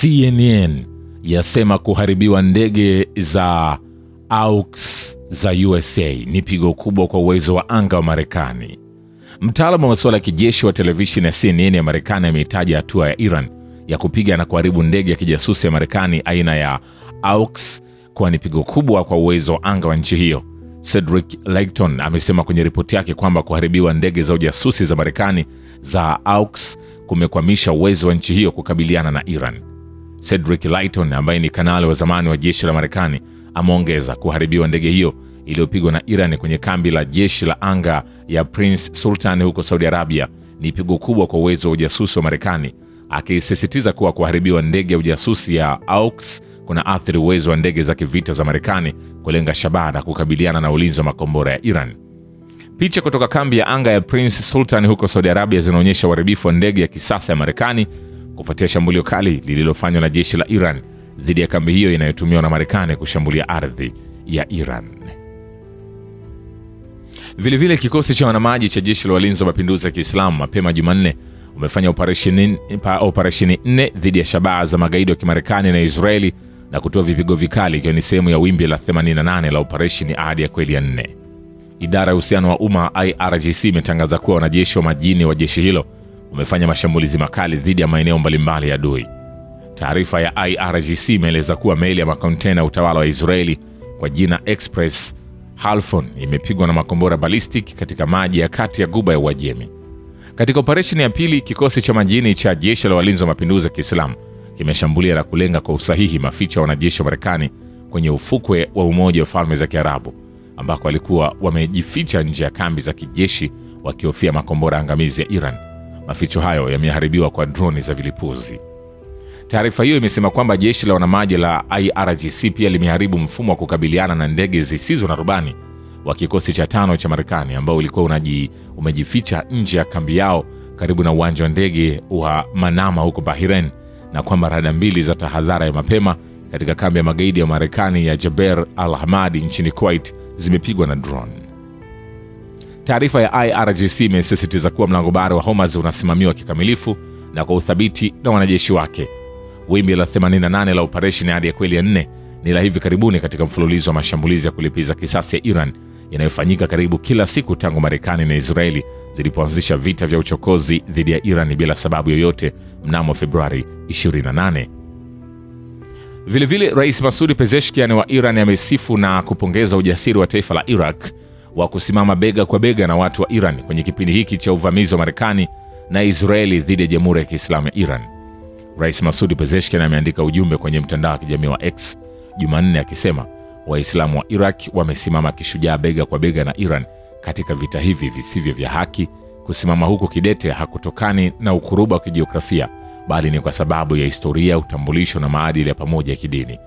CNN yasema kuharibiwa ndege za AWACS za USA ni pigo kubwa kwa uwezo wa anga wa Marekani. Mtaalamu wa masuala ya kijeshi wa televisheni ya CNN ya Marekani ameitaja hatua ya Iran ya kupiga na kuharibu ndege ya kijasusi ya Marekani aina ya AWACS kuwa ni pigo kubwa kwa uwezo wa anga wa nchi hiyo. Cedric Layton amesema kwenye ripoti yake kwamba kuharibiwa ndege za ujasusi za Marekani za AWACS kumekwamisha uwezo wa nchi hiyo kukabiliana na Iran. Cedric Layton ambaye ni kanali wa zamani wa jeshi la Marekani ameongeza kuharibiwa ndege hiyo iliyopigwa na Iran kwenye kambi la jeshi la anga ya Prince Sultan huko Saudi Arabia ni pigo kubwa kwa uwezo wa ujasusi wa Marekani, akisisitiza kuwa kuharibiwa ndege ya ujasusi ya AWACS kuna athiri uwezo wa ndege za kivita za Marekani kulenga shabaha na kukabiliana na ulinzi wa makombora ya Iran. Picha kutoka kambi ya anga ya Prince Sultan huko Saudi Arabia zinaonyesha uharibifu wa ndege ya kisasa ya Marekani kufuatia shambulio kali lililofanywa na jeshi la Iran dhidi ya kambi hiyo inayotumiwa na Marekani kushambulia ardhi ya Iran. Vilevile kikosi cha wanamaji cha jeshi la walinzi wa mapinduzi ya Kiislamu mapema Jumanne umefanya operesheni 4 dhidi ya shabaha za magaidi wa Kimarekani na Israeli na kutoa vipigo vikali, ikiwa ni sehemu ya wimbi la 88 la operesheni Ahadi ya Kweli ya 4. Idara ya uhusiano wa umma IRGC imetangaza kuwa wanajeshi wa majini wa jeshi hilo wamefanya mashambulizi makali dhidi ya maeneo mbalimbali ya adui. Taarifa ya IRGC imeeleza kuwa meli ya makontena utawala wa Israeli kwa jina Express Halfon imepigwa na makombora ballistic katika maji ya kati ya Ghuba ya Uajemi. Katika operesheni ya pili, kikosi cha majini cha jeshi la walinzi wa mapinduzi ya Kiislamu kimeshambulia na kulenga kwa usahihi maficho ya wanajeshi wa Marekani kwenye ufukwe wa Umoja wa Falme za Kiarabu, ambako walikuwa wamejificha nje ya kambi za kijeshi wakihofia makombora angamizi ya Iran. Maficho hayo yameharibiwa kwa droni za vilipuzi. Taarifa hiyo imesema kwamba jeshi la wanamaji la IRGC pia limeharibu mfumo wa kukabiliana na ndege zisizo na rubani wa kikosi cha 5 cha Marekani ambao ulikuwa umejificha nje ya kambi yao karibu na uwanja wa ndege wa Manama huko Bahrain, na kwamba rada 2 za tahadhari ya mapema katika kambi ya magaidi ya Marekani ya Jabal al-Hamadi nchini Kuwait zimepigwa na drone. Taarifa ya IRGC imesisitiza kuwa mlango bahari wa Hormuz unasimamiwa kikamilifu na kwa uthabiti na wanajeshi wake. Wimbi la 88 la operesheni Ahadi ya Kweli ya 4 ni la hivi karibuni katika mfululizo wa mashambulizi ya kulipiza kisasi ya Iran yanayofanyika karibu kila siku tangu Marekani na Israeli zilipoanzisha vita vya uchokozi dhidi ya Iran bila sababu yoyote mnamo Februari 28. Vilevile, Rais Masoud Pezeshkian wa Iran amesifu na kupongeza ujasiri wa taifa la Iraq wa kusimama bega kwa bega na watu wa Iran kwenye kipindi hiki cha uvamizi wa Marekani na Israeli dhidi ya Jamhuri ya Kiislamu ya Iran. Rais Masoud Pezeshkian ameandika ujumbe kwenye mtandao wa kijamii wa X Jumanne akisema Waislamu wa Iraq wamesimama kishujaa bega kwa bega na Iran katika vita hivi visivyo vya haki. Kusimama huko kidete hakutokani na ukuruba wa kijiografia, bali ni kwa sababu ya historia, utambulisho na maadili ya pamoja ya kidini.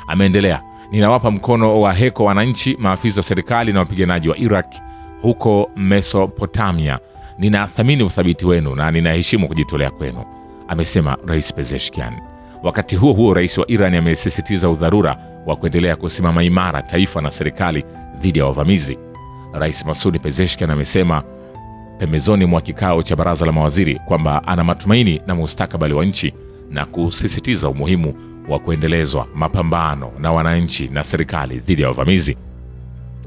Ameendelea, ninawapa mkono wa heko wananchi, maafisa wa serikali na wapiganaji wa Iraq huko Mesopotamia. Ninathamini uthabiti wenu na ninaheshimu kujitolea kwenu, amesema Rais Pezeshkian. Wakati huo huo, rais wa Iran amesisitiza udharura wa kuendelea kusimama imara taifa na serikali dhidi ya wavamizi. Rais Masoud Pezeshkian amesema pembezoni mwa kikao cha baraza la mawaziri kwamba ana matumaini na mustakabali wa nchi na kusisitiza umuhimu wa kuendelezwa mapambano na wananchi na serikali dhidi ya wavamizi.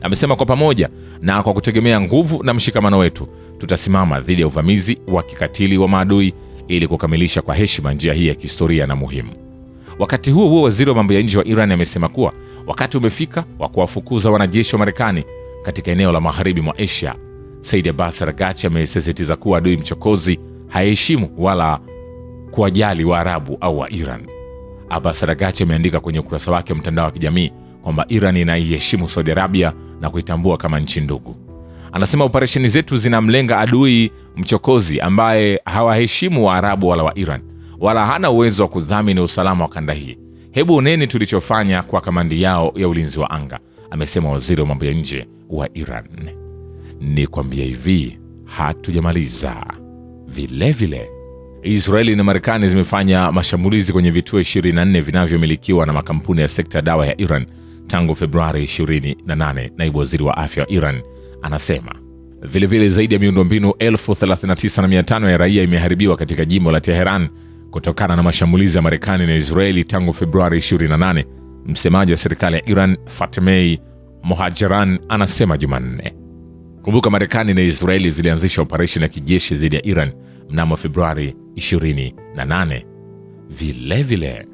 Amesema kwa pamoja na kwa kutegemea nguvu na mshikamano wetu tutasimama dhidi ya uvamizi wa kikatili wa maadui ili kukamilisha kwa heshima njia hii ya kihistoria na muhimu. Wakati huo huo, waziri wa mambo ya nje wa Iran amesema kuwa wakati umefika wa kuwafukuza wanajeshi wa Marekani katika eneo la magharibi mwa Asia. Said Abbas Araghchi amesisitiza kuwa adui mchokozi haheshimu wala kuwajali Waarabu au wa Iran. Abbas Araghchi ameandika kwenye ukurasa wake wa mtandao wa kijamii kwamba Iran inaiheshimu Saudi Arabia na kuitambua kama nchi ndugu. Anasema operesheni zetu zinamlenga adui mchokozi ambaye hawaheshimu Waarabu wala wa Iran, wala hana uwezo wa kudhamini usalama wa kanda hii. Hebu oneni tulichofanya kwa kamandi yao ya ulinzi wa anga, amesema waziri wa mambo ya nje wa Iran. Ni kwambia hivi, hatujamaliza. Vilevile, Israeli na Marekani zimefanya mashambulizi kwenye vituo 24 vinavyomilikiwa na makampuni ya sekta dawa ya Iran tangu Februari 28, naibu waziri wa afya wa Iran anasema. Vilevile, zaidi ya miundombinu 39,500 ya raia imeharibiwa katika jimbo la Teheran kutokana na mashambulizi ya Marekani na Israeli tangu Februari 28, msemaji wa serikali ya Iran Fatemeh Mohajeran anasema Jumanne. Kumbuka Marekani na Israeli zilianzisha operesheni ya kijeshi dhidi ya Iran mnamo Februari 28. Vile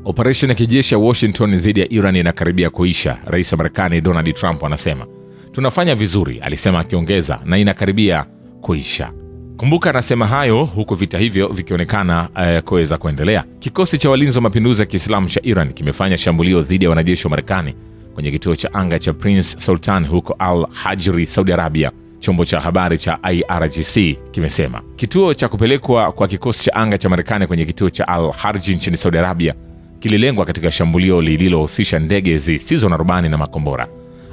operesheni ya kijeshi ya Washington dhidi ya Iran inakaribia kuisha. Rais wa Marekani Donald Trump anasema, "Tunafanya vizuri," alisema, akiongeza, "na inakaribia kuisha." Kumbuka anasema hayo huku vita hivyo vikionekana kuweza kuendelea. Kikosi cha walinzi wa mapinduzi ya Kiislamu cha Iran kimefanya shambulio dhidi ya wanajeshi wa Marekani kwenye kituo cha anga cha Prince Sultan huko Al-Hajri, Saudi Arabia. Chombo cha habari cha IRGC kimesema kituo cha kupelekwa kwa kikosi cha anga cha Marekani kwenye kituo cha Al-Hajri nchini Saudi Arabia kililengwa katika shambulio lililohusisha ndege zisizo na rubani na makombora.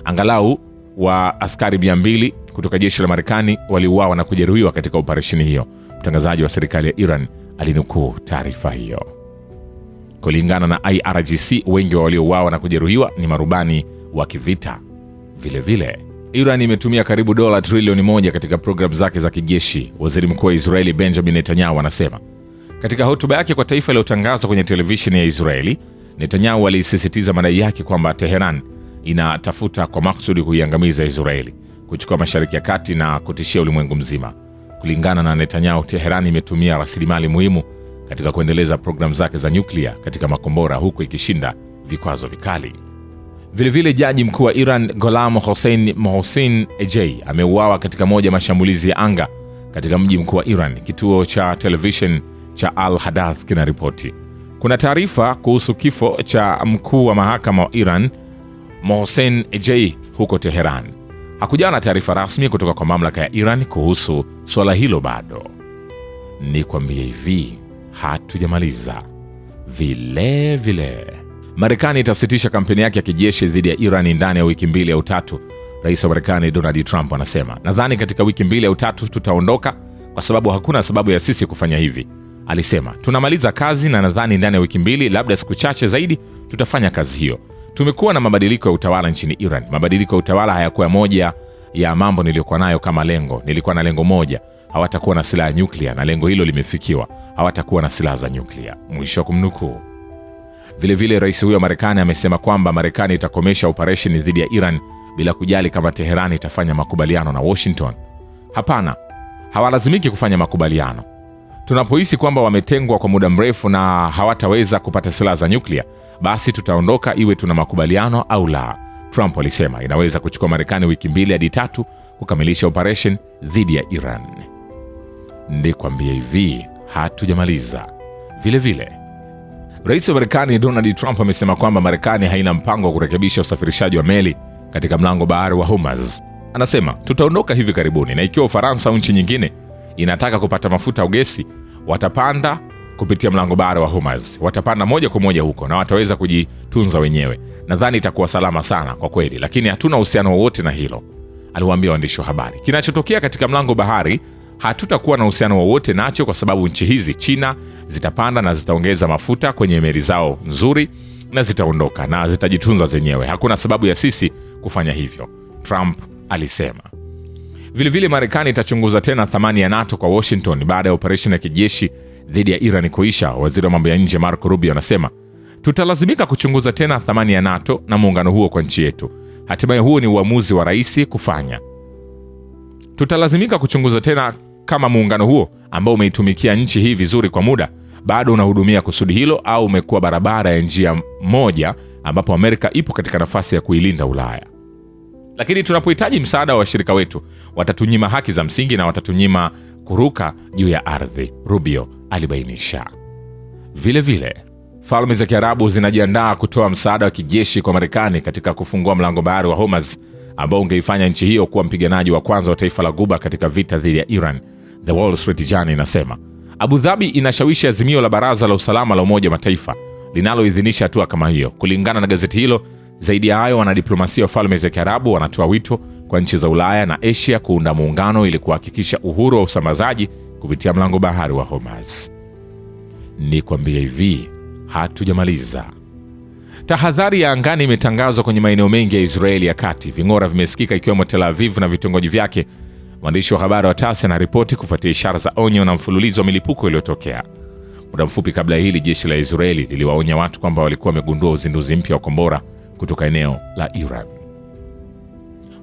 Angalau wa askari 200 kutoka jeshi la Marekani waliuawa na kujeruhiwa katika operesheni hiyo. Mtangazaji wa serikali ya Iran alinukuu taarifa hiyo. Kulingana na IRGC, wengi wa waliouawa na kujeruhiwa ni marubani wa kivita. Vile Iran imetumia karibu dola trilioni 1 katika programu zake za kijeshi. Waziri Mkuu wa Israeli Benjamin Netanyahu anasema katika hotuba yake kwa taifa iliyotangazwa kwenye televisheni ya Israeli. Netanyahu alisisitiza madai yake kwamba Teheran inatafuta kwa makusudi kuiangamiza Israeli, kuchukua Mashariki ya Kati na kutishia ulimwengu mzima. Kulingana na Netanyahu, Teheran imetumia rasilimali muhimu katika kuendeleza programu zake za nyuklia katika makombora, huku ikishinda vikwazo vikali. Vilevile jaji mkuu wa Iran Gholam Hossein Mohsin Ejei ameuawa katika moja mashambulizi ya anga katika mji mkuu wa Iran, kituo cha television cha Al-Hadath kinaripoti. Kuna taarifa kuhusu kifo cha mkuu wa mahakama wa Iran Mohsen Ejei huko Teheran. Hakujawa na taarifa rasmi kutoka kwa mamlaka ya Iran kuhusu swala hilo bado. Ni kwambie hivi, hatujamaliza. Vile Marekani itasitisha kampeni yake ya kijeshi dhidi ya Iran ndani ya wiki 2 au 3. Rais wa Marekani Donald Trump anasema, "Nadhani katika wiki 2 au 3 tutaondoka kwa sababu hakuna sababu ya sisi kufanya hivi." Alisema, "Tunamaliza kazi na nadhani ndani ya wiki 2, labda siku chache zaidi, tutafanya kazi hiyo. Tumekuwa na mabadiliko ya utawala nchini Iran. Mabadiliko ya utawala hayakuwa moja ya mambo niliyokuwa nayo kama lengo. Nilikuwa na lengo moja, hawatakuwa na silaha ya nyuklia, na lengo hilo limefikiwa. Hawatakuwa na silaha za nyuklia." Mwisho wa kumnukuu. Vilevile rais huyo wa Marekani amesema kwamba Marekani itakomesha operesheni dhidi ya Iran bila kujali kama Teherani itafanya makubaliano na Washington. Hapana, hawalazimiki kufanya makubaliano. Tunapohisi kwamba wametengwa kwa muda mrefu na hawataweza kupata silaha za nyuklia, basi tutaondoka iwe tuna makubaliano au la. Trump alisema inaweza kuchukua Marekani wiki 2 hadi 3 kukamilisha operation dhidi ya Iran. Ndikwambia hivi, hatujamaliza. Vilevile rais wa Marekani Donald Trump amesema kwamba Marekani haina mpango wa kurekebisha usafirishaji wa meli katika mlango bahari wa Hormuz. Anasema, "Tutaondoka hivi karibuni, na ikiwa Ufaransa au nchi nyingine inataka kupata mafuta au gesi, watapanda kupitia mlango bahari wa Hormuz. Watapanda moja kwa moja huko na wataweza kujitunza wenyewe. Nadhani itakuwa salama sana kwa kweli, lakini hatuna uhusiano wowote na hilo," aliwaambia waandishi wa habari. "Kinachotokea katika mlango bahari hatutakuwa na uhusiano wowote nacho, kwa sababu nchi hizi, China, zitapanda na zitaongeza mafuta kwenye meli zao nzuri na zitaondoka na zitajitunza zenyewe. Hakuna sababu ya sisi kufanya hivyo," Trump alisema. Vilevile Marekani itachunguza tena thamani ya NATO kwa Washington baada ya operesheni ya kijeshi dhidi ya Iran kuisha. Waziri wa mambo ya nje Marco Rubio anasema, "Tutalazimika kuchunguza tena thamani ya NATO na muungano huo kwa nchi yetu. Hatimaye huo ni uamuzi wa rais kufanya. Tutalazimika kuchunguza tena kama muungano huo ambao umeitumikia nchi hii vizuri kwa muda bado unahudumia kusudi hilo, au umekuwa barabara ya njia moja ambapo Amerika ipo katika nafasi ya kuilinda Ulaya. Lakini tunapohitaji msaada wa washirika wetu, watatunyima haki za msingi na watatunyima kuruka juu ya ardhi," Rubio alibainisha. Vilevile Falme za Kiarabu zinajiandaa kutoa msaada wa kijeshi kwa Marekani katika kufungua mlango bahari wa Hormuz ambao ungeifanya nchi hiyo kuwa mpiganaji wa kwanza wa taifa la Ghuba katika vita dhidi ya Iran. The Wall Street Journal inasema Abu Dhabi inashawishi azimio la Baraza la Usalama la Umoja wa Mataifa linaloidhinisha hatua kama hiyo. Kulingana na gazeti hilo, zaidi ya hayo, wanadiplomasia wa Falme za Kiarabu wanatoa wito kwa nchi za Ulaya na Asia kuunda muungano ili kuhakikisha uhuru wa usambazaji kupitia mlango bahari wa Hormuz. Ni kwambia hivi, hatujamaliza. Tahadhari ya angani imetangazwa kwenye maeneo mengi ya Israeli ya kati. Ving'ora vimesikika ikiwemo Tel Aviv na vitongoji vyake. Mwandishi wa habari wa TASS anaripoti kufuatia ishara za onyo na mfululizo wa milipuko iliyotokea. Muda mfupi kabla ya hili, jeshi la Israeli liliwaonya watu kwamba walikuwa wamegundua uzinduzi mpya wa kombora kutoka eneo la Iran.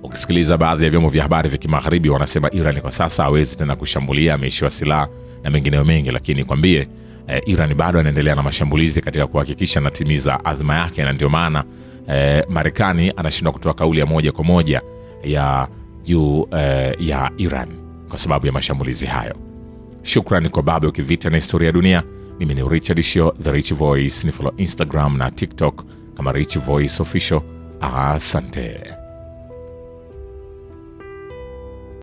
Ukisikiliza baadhi ya vyombo vya habari vya kimagharibi, wanasema Iran kwa sasa hawezi tena kushambulia, ameishiwa silaha na mengineyo mengi, lakini kwambie Iran bado anaendelea na mashambulizi katika kuhakikisha anatimiza azma yake, na ndio maana Marekani anashindwa kutoa kauli ya moja kwa moja ya juu ya Iran kwa sababu ya mashambulizi hayo. Shukrani kwa Babu Kivita na Historia ya Dunia. Mimi ni Richard Shio, The Rich Voice. Ni follow Instagram na TikTok kama Rich Voice Official. Asante.